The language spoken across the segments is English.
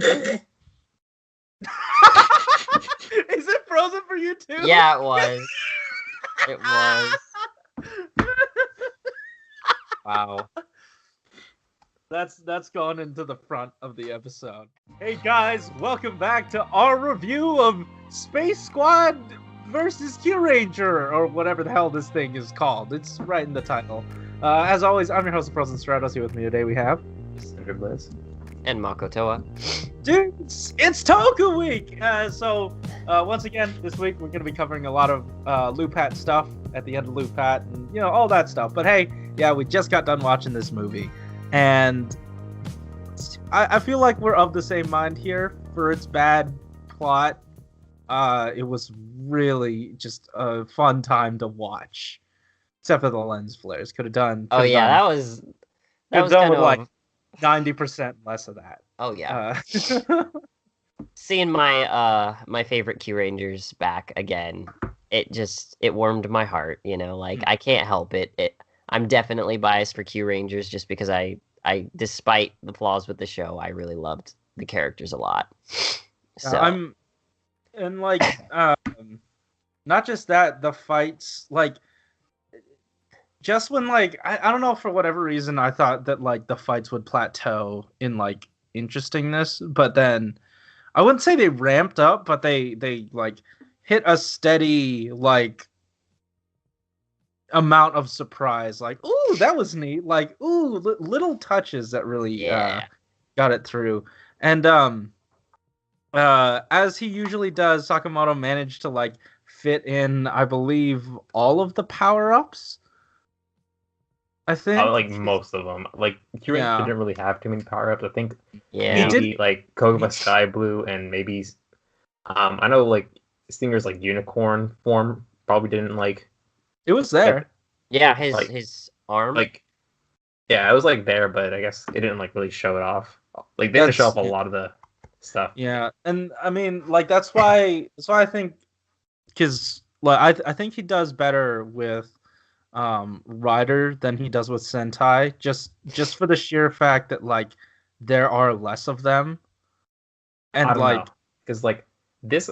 Is it frozen for you too? Yeah, it was. It was. Wow. That's gone into the front of the episode. Hey guys, welcome back to our review of Space Squad versus Kyuranger, or whatever the hell this thing is called. It's right in the title. As always, I'm your host, the President Stratos. Here with me today we have Cinder Blaze And Makotoa. Dude, it's Toku Week! So once again, this week we're going to be covering a lot of Lupat stuff at the end of Lupat and, you know, all that stuff. But hey, yeah, we just got done watching this movie. And I feel like we're of the same mind here. For its bad plot, it was really just a fun time to watch. Except for the lens flares. Could have done. Oh yeah, that was kind of like 90% less of that. Oh yeah. Seeing my my favorite Kyurangers back again, it warmed my heart, you know, like I can't help it. I'm definitely biased for Kyurangers just because I despite the flaws with the show, I really loved the characters a lot. So not just that, the fights, like, just when, like, I don't know, for whatever reason, I thought that, like, the fights would plateau in, like, interestingness, but then, I wouldn't say they ramped up, but they like, hit a steady, like, amount of surprise. Like, ooh, that was neat. Like, ooh, little touches that really got it through. And, as he usually does, Sakamoto managed to, like, fit in, I believe, all of the power-ups. I think like most of them. Like Kyuranger didn't really have too many power-ups. I think he like Koguma Sky Blue and maybe I know like Stinger's like unicorn form probably didn't like. It was there. Like, yeah, his arm. Like yeah, it was like there, but I guess it didn't like really show it off. Like they didn't show off a lot of the stuff. Yeah, and I mean, like that's why I think, because like I think he does better with Rider than he does with Sentai, just for the sheer fact that like there are less of them, and I don't know, because like this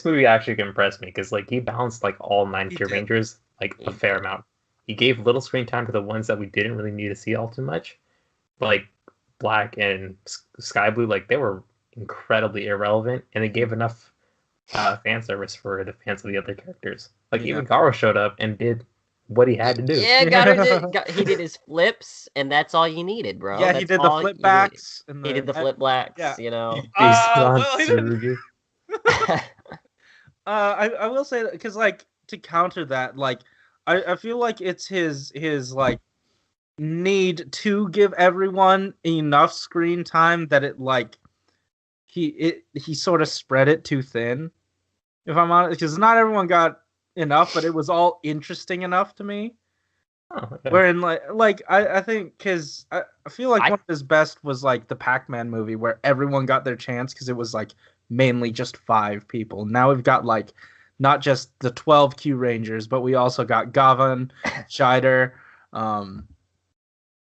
movie actually impressed me because like he balanced like all 9 Kyurangers like a fair amount. He gave little screen time to the ones that we didn't really need to see all too much, but, like Black and Sky Blue, like they were incredibly irrelevant, and they gave enough fan service for the fans of the other characters. Like even Garo showed up and did what he had to do. Yeah, he did his flips, and that's all you needed, bro. Yeah, that's he did the flip backs. He did the flip backs. Yeah. You know. I will say that because like to counter that, like I feel like it's his like need to give everyone enough screen time that it like he sort of spread it too thin. If I'm honest, because not everyone got enough, but it was all interesting enough to me. Oh, okay. Wherein like I think because I feel like one of his best was like the Pac-Man movie where everyone got their chance because it was like mainly just 5 people. Now we've got like not just the 12 Kyurangers, but we also got Gavan, Shider.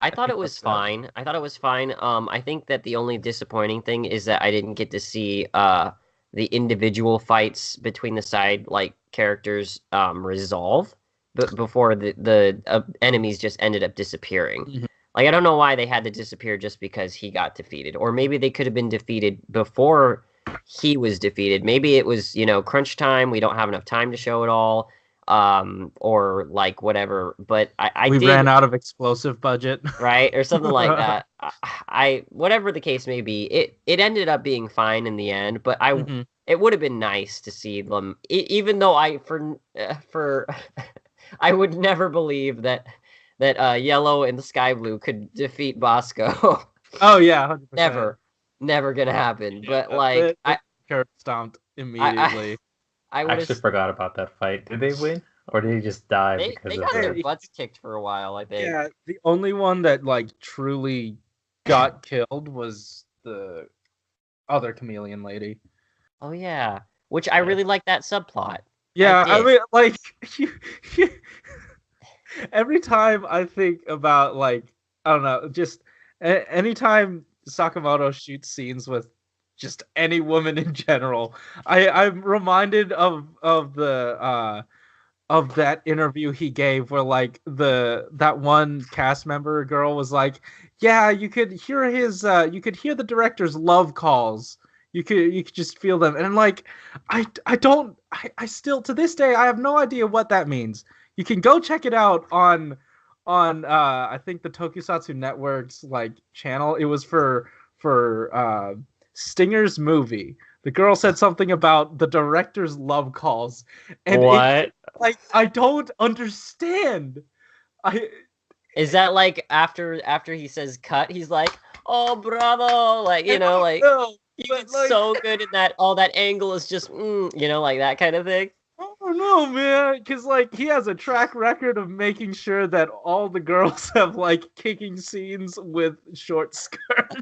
I thought it was fine. I think that the only disappointing thing is that I didn't get to see the individual fights between the side like characters resolve before the enemies just ended up disappearing. Mm-hmm. Like I don't know why they had to disappear just because he got defeated, or maybe they could have been defeated before he was defeated. Maybe it was, you know, crunch time. We don't have enough time to show it all. Or like whatever, but we ran out of explosive budget, right, or something like that. I whatever the case may be, it ended up being fine in the end. But it would have been nice to see them, even though I would never believe that Yellow and the Sky Blue could defeat Bosco. Oh yeah, 100%. Never gonna happen. But like I stomped immediately. I actually forgot about that fight. Did they win, or did he just die? They got their butts kicked for a while, I think. Yeah, the only one that like truly got killed was the other chameleon lady. Oh yeah, which I really like that subplot. Yeah, I mean, like every time I think about like I don't know, just anytime Sakamoto shoots scenes with just any woman in general. I'm reminded of the of that interview he gave where like that one cast member girl was like, yeah, you could hear the director's love calls. You could just feel them. And like I still to this day I have no idea what that means. You can go check it out on I think the Tokusatsu Network's like channel. It was for Stinger's movie. The girl said something about the director's love calls, and What? I don't understand. Is that like after he says cut, he's like, oh bravo, like like know, he's like, so good in that. All that angle is just like that kind of thing. I don't know, man, because like he has a track record of making sure that all the girls have like kicking scenes with short skirts.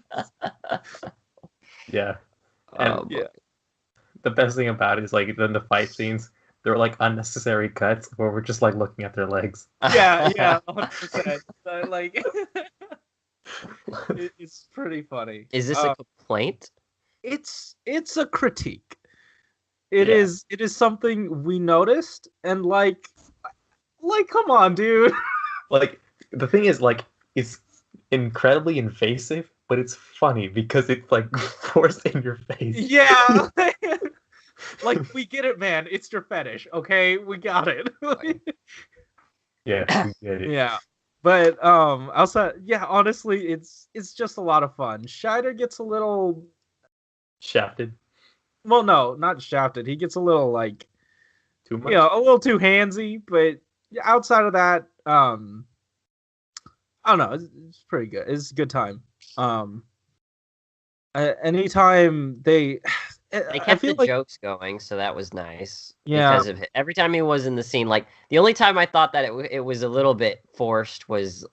Yeah. And yeah. The best thing about it is like then the fight scenes, they're like unnecessary cuts where we're just like looking at their legs. Yeah, 100%. Like, it's pretty funny. Is this a complaint? It's a critique. It is something we noticed, and like come on, dude. Like the thing is like it's incredibly invasive, but it's funny because it's like forced in your face. Yeah. Like we get it, man. It's your fetish, okay? We got it. Yeah, we get it. Yeah. But outside, yeah, honestly, it's just a lot of fun. Scheider gets a little Shafted. well, no, not shafted. He gets a little like Too much. a little too handsy, but outside of that, I don't know. It's pretty good. It's a good time. Anytime they kept the jokes going, so that was nice. Yeah. Because of it. Every time he was in the scene, like the only time I thought that it was a little bit forced was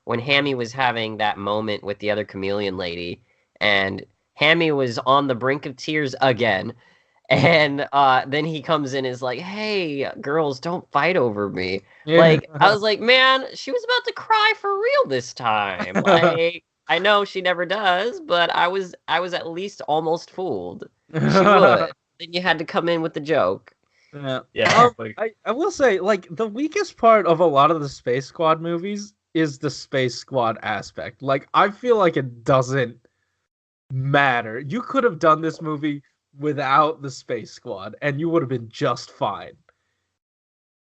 when Hammy was having that moment with the other chameleon lady, and Hammy was on the brink of tears again. And then he comes in and is like, hey, girls, don't fight over me. Yeah. Like, I was like, man, she was about to cry for real this time. Like, I know she never does, but I was at least almost fooled. She would. Then you had to come in with the joke. Yeah. I will say, like, the weakest part of a lot of the Space Squad movies is the Space Squad aspect. Like, I feel like it doesn't matter. You could have done this movie without the Space Squad, and you would have been just fine.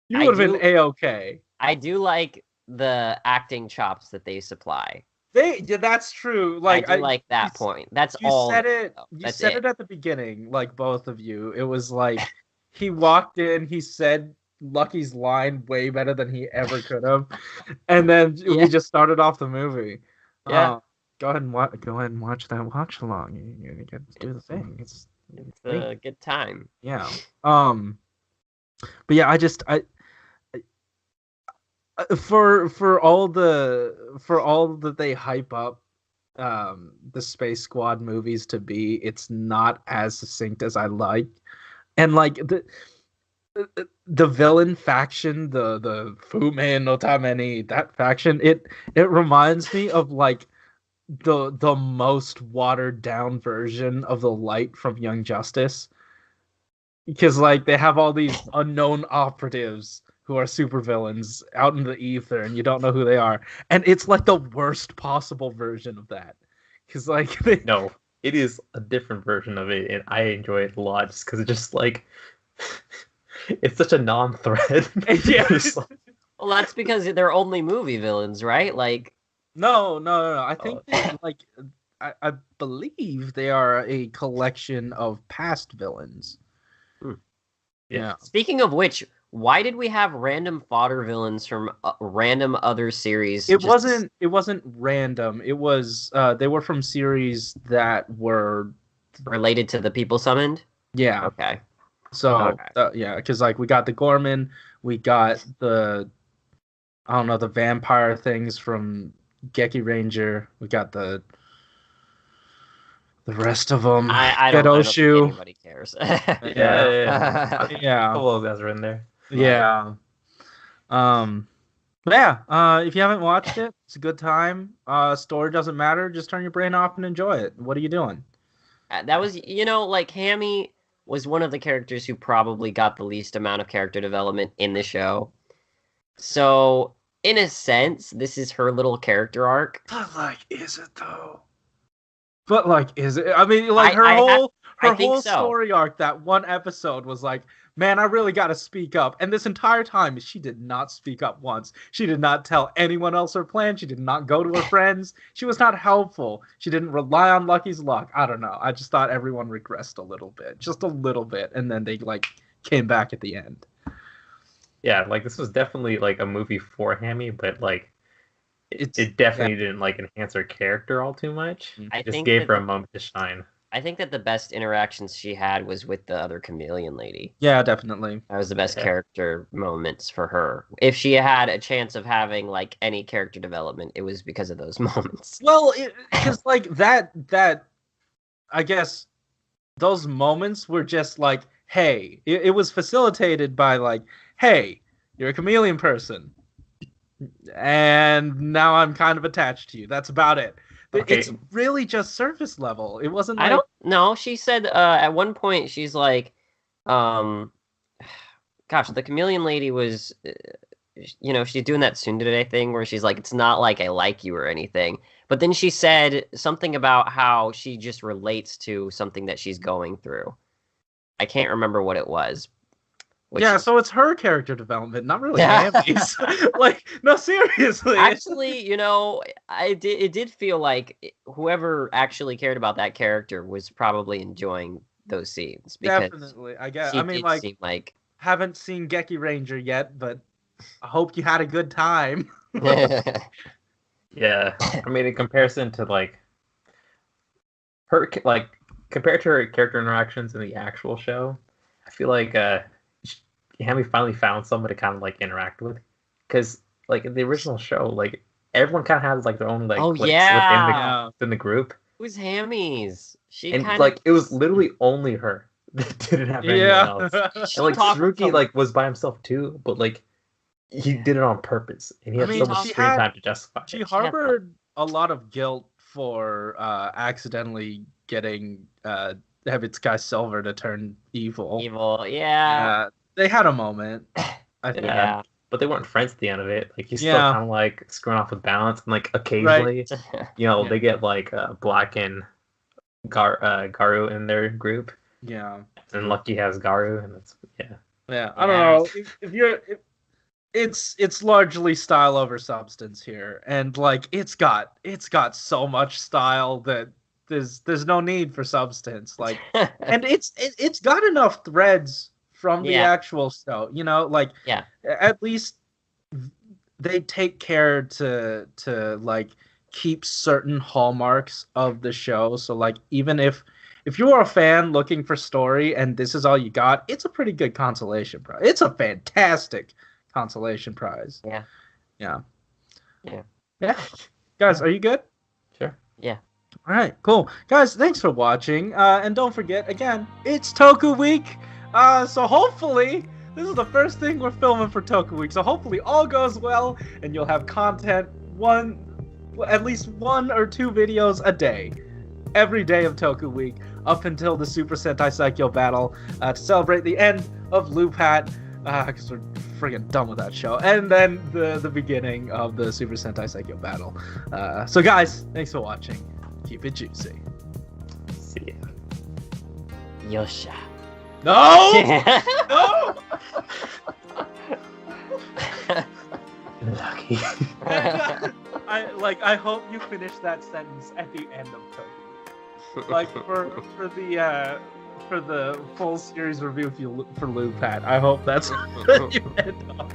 You would have been A-okay. I do like the acting chops that they supply. That's true. Like I do like that point. That's you all. Said it. You said it at the beginning, like both of you. It was like he walked in, he said Lucky's line way better than he ever could have, and then we just started off the movie. Yeah. Go ahead and watch that watch along. You get to do the thing. It's a good time. Yeah. But yeah, I for all that they hype up the Space Squad movies to be, it's not as succinct as I like. And like the villain faction, the Fumen no Tameni, that faction, it reminds me of like the most watered down version of the Light from Young Justice, because like they have all these unknown operatives who are supervillains out in the ether, and you don't know who they are, and it's like the worst possible version of that. Because like no, it is a different version of it, and I enjoy it a lot just because it's just like it's such a non-thread. Yeah. Well, that's because they're only movie villains, right? Like. No. I think I believe they are a collection of past villains. Yeah. Speaking of which, why did we have random fodder villains from random other series? It wasn't random. It was they were from series that were related to the people summoned. Yeah. Okay. So yeah, because like we got the Gorman, we got the the vampire things from Kyuranger. We got the rest of them. I don't think anybody cares. Yeah. Yeah. All those guys are in there. Yeah. But yeah, if you haven't watched it, It's a good time. Story doesn't matter. Just turn your brain off and enjoy it. What are you doing? That was, like Hammy was one of the characters who probably got the least amount of character development in the show. So, in a sense, this is her little character arc. But like, is it though? But like, is it? I mean, like her whole story arc. That one episode was like, man, I really got to speak up. And this entire time, she did not speak up once. She did not tell anyone else her plan. She did not go to her friends. She was not helpful. She didn't rely on Lucky's luck. I don't know. I just thought everyone regressed a little bit, just a little bit, and then they like came back at the end. Yeah, like this was definitely like a movie for Hammy, but like it definitely didn't like enhance her character all too much. It just gave her a moment to shine. I think that the best interactions she had was with the other chameleon lady. Yeah, definitely. That was the best character moments for her. If she had a chance of having like any character development, it was because of those moments. Well, because like that, I guess those moments were just like, hey, it was facilitated by like, hey, you're a chameleon person, and now I'm kind of attached to you. That's about it. Okay. It's really just surface level. It wasn't like... I don't know. She said at one point, she's like, gosh, the chameleon lady was, she's doing that tsundere thing where she's like, it's not like I like you or anything. But then she said something about how she just relates to something that she's going through. I can't remember what it was. Yeah, so it's her character development, not really Hammy's. Like, no, seriously. Actually, it did feel like whoever actually cared about that character was probably enjoying those scenes. Definitely, I guess. I mean, like, haven't seen Kyuranger yet, but I hope you had a good time. Yeah, I mean, in comparison to like her, like compared to her character interactions in the actual show, I feel like Hammy finally found someone to kind of like interact with, because like in the original show, like everyone kind of has like their own like within the group. Who's Hammy's? It was literally only her that didn't have anyone else. And like Suruki like was by himself too, but like he did it on purpose, and he had so much screen time to justify it. She harbored a lot of guilt for accidentally getting Hebitsukai Silver to turn evil. Yeah. They had a moment. I think. Yeah. But they weren't friends at the end of it. Like he's still kind of like screwing off with balance, and like occasionally, they get like Black and Garu in their group. Yeah. And Lucky has Garu, and that's Yeah. I don't know if it's largely style over substance here, and like it's got so much style that there's no need for substance. Like, and it's got enough threads from the actual show, at least they take care to like keep certain hallmarks of the show. So like, even if you're a fan looking for story and this is all you got, it's a pretty good consolation prize. It's a fantastic consolation prize. Yeah. Guys, are you good? Sure. Yeah. All right, cool. Guys, thanks for watching. And don't forget, again, it's Toku Week. So hopefully, this is the first thing we're filming for Toku Week. So hopefully all goes well, and you'll have content, at least 1 or 2 videos a day. Every day of Toku Week, up until the Super Sentai Saikyo battle, to celebrate the end of Lupat, because we're friggin' done with that show. And then the beginning of the Super Sentai Saikyo battle. So guys, thanks for watching. Keep it juicy. See ya. Yosha. No! No! Lucky. I hope you finish that sentence at the end of Toku. Like for the full series review for Lupat. I hope that's what you end up.